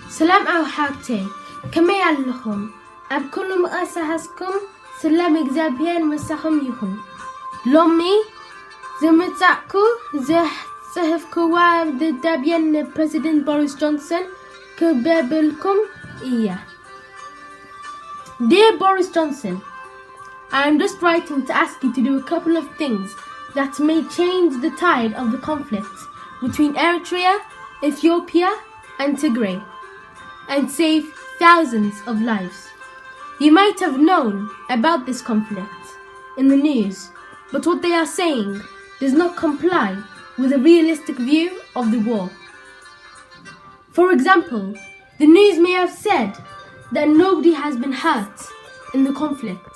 سلام أو حاجتي كما يعلقهم أب كل مؤسسكم سلام إجابيان مسخم يهم لومي زمتعكو زح صحفكو وعد دابيان President Boris Johnson كبابلكم إياه. Dear Boris Johnson, I am just writing to ask you to do a couple of things that may change the tide of the conflict between Eritrea, Ethiopia and Tigray and save thousands of lives. You might have known about this conflict in the news, but what they are saying does not comply with a realistic view of the war. For example, the news may have said that nobody has been hurt in the conflict.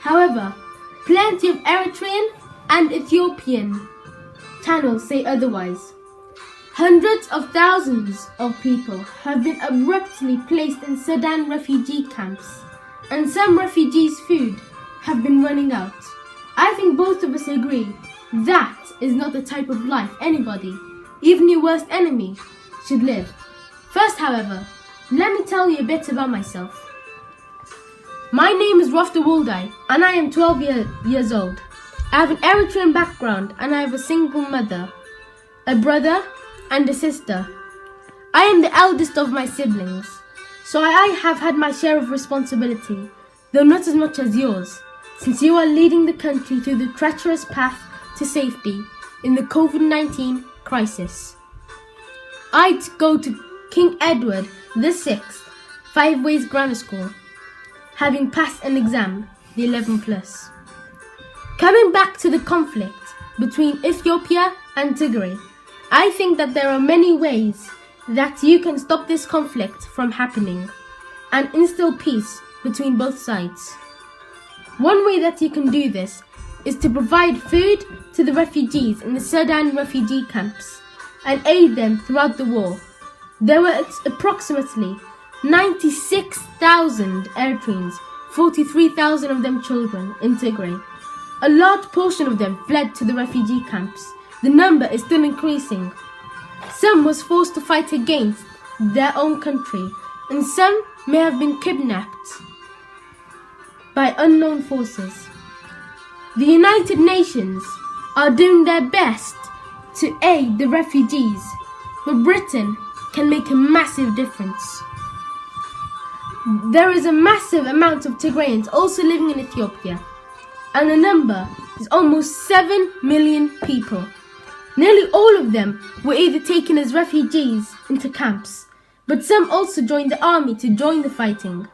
However, plenty of Eritrean and Ethiopian channels say otherwise. Hundreds of thousands of people have been abruptly placed in Sudan refugee camps, and some refugees' food have been running out. I think both of us agree that is not the type of life anybody, even your worst enemy, should live. First, however, let me tell you a bit about myself. My name is Rofta Woldai, and I am 12 years old. I have an Eritrean background, and I have a single mother, a brother, and a sister. I am the eldest of my siblings, so I have had my share of responsibility, though not as much as yours, since you are leading the country through the treacherous path to safety in the COVID-19 crisis. I go to King Edward VI, 5 Ways Grammar School, having passed an exam, the 11+. Coming back to the conflict between Ethiopia and Tigray, I think that there are many ways that you can stop this conflict from happening and instill peace between both sides. One way that you can do this is to provide food to the refugees in the Sudan refugee camps and aid them throughout the war. There were approximately 96,000 Eritreans, 43,000 of them children, in Tigray. A large portion of them fled to the refugee camps. The number is still increasing. Some was forced to fight against their own country, and some may have been kidnapped by unknown forces. The United Nations are doing their best to aid the refugees, but Britain can make a massive difference. There is a massive amount of Tigrayans also living in Ethiopia, and the number is almost 7 million people. Nearly all of them were either taken as refugees into camps, but some also joined the army to join the fighting.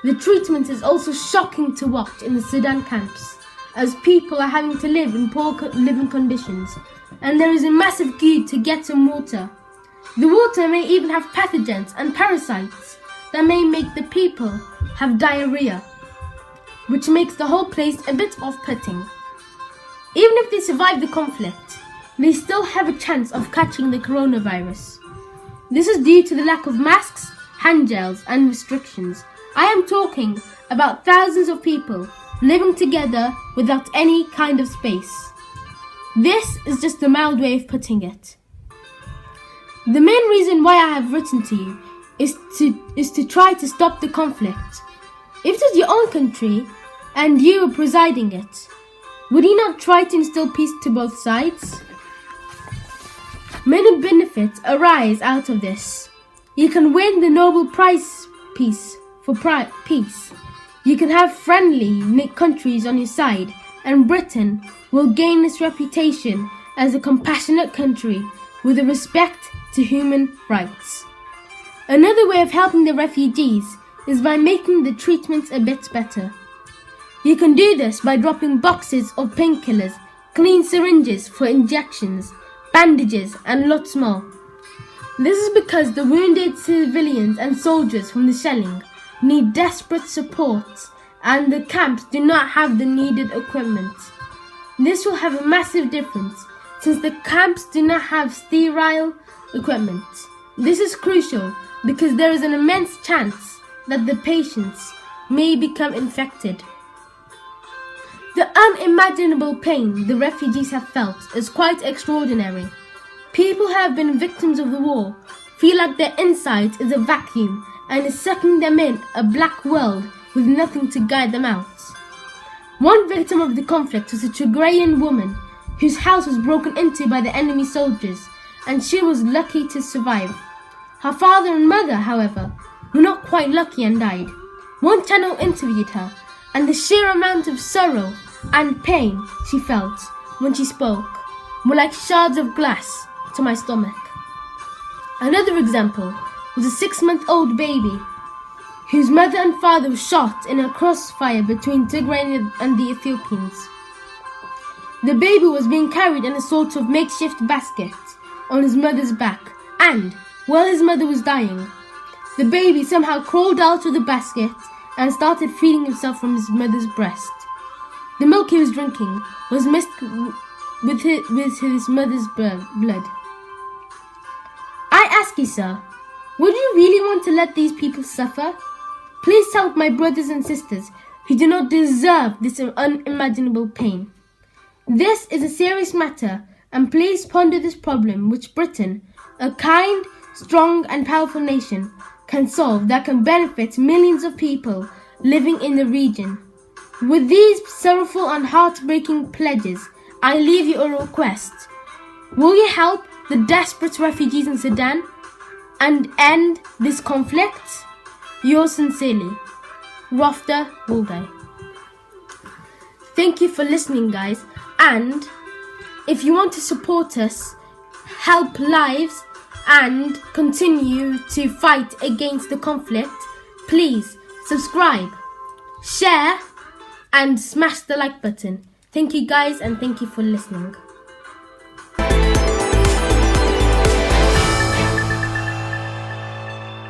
The treatment is also shocking to watch in the Sudan camps, as people are having to live in poor living conditions, and there is a massive queue to get some water. The water may even have pathogens and parasites that may make the people have diarrhea, which makes the whole place a bit off-putting. Even if they survive the conflict, they still have a chance of catching the coronavirus. This is due to the lack of masks, hand gels, and restrictions. I am talking about thousands of people living together without any kind of space. This is just a mild way of putting it. The main reason why I have written to you is to try to stop the conflict. If it is your own country and you are presiding it, would you not try to instill peace to both sides? Many benefits arise out of this. You can win the Nobel Prize Peace. You can have friendly countries on your side, and Britain will gain its reputation as a compassionate country with a respect to human rights. Another way of helping the refugees is by making the treatment a bit better. You can do this by dropping boxes of painkillers, clean syringes for injections, bandages, and lots more. This is because the wounded civilians and soldiers from the shelling need desperate support, and the camps do not have the needed equipment. This will have a massive difference since the camps do not have sterile equipment. This is crucial because there is an immense chance that the patients may become infected. The unimaginable pain the refugees have felt is quite extraordinary. People have been victims of the war feel like their inside is a vacuum and is sucking them in a black world with nothing to guide them out. One victim of the conflict was a Tigrayan woman whose house was broken into by the enemy soldiers, and she was lucky to survive. Her father and mother, however, were not quite lucky and died. One channel interviewed her, and the sheer amount of sorrow and pain she felt when she spoke were like shards of glass to my stomach. Another example was a 6-month-old baby whose mother and father were shot in a crossfire between Tigray and the Ethiopians. The baby was being carried in a sort of makeshift basket on his mother's back, and while his mother was dying, the baby somehow crawled out of the basket and started feeding himself from his mother's breast. The milk he was drinking was mixed with his mother's blood. I ask you, sir, would you really want to let these people suffer? Please help my brothers and sisters who do not deserve this unimaginable pain. This is a serious matter, and please ponder this problem which Britain, a kind, strong and powerful nation, can solve that can benefit millions of people living in the region. With these sorrowful and heartbreaking pledges, I leave you a request. Will you help the desperate refugees in Sudan and end this conflict? Yours sincerely, Rafta Wulday. Thank you for listening, guys, and if you want to support us, help lives, and continue to fight against the conflict, please subscribe, share, and smash the like button. Thank you, guys, and thank you for listening.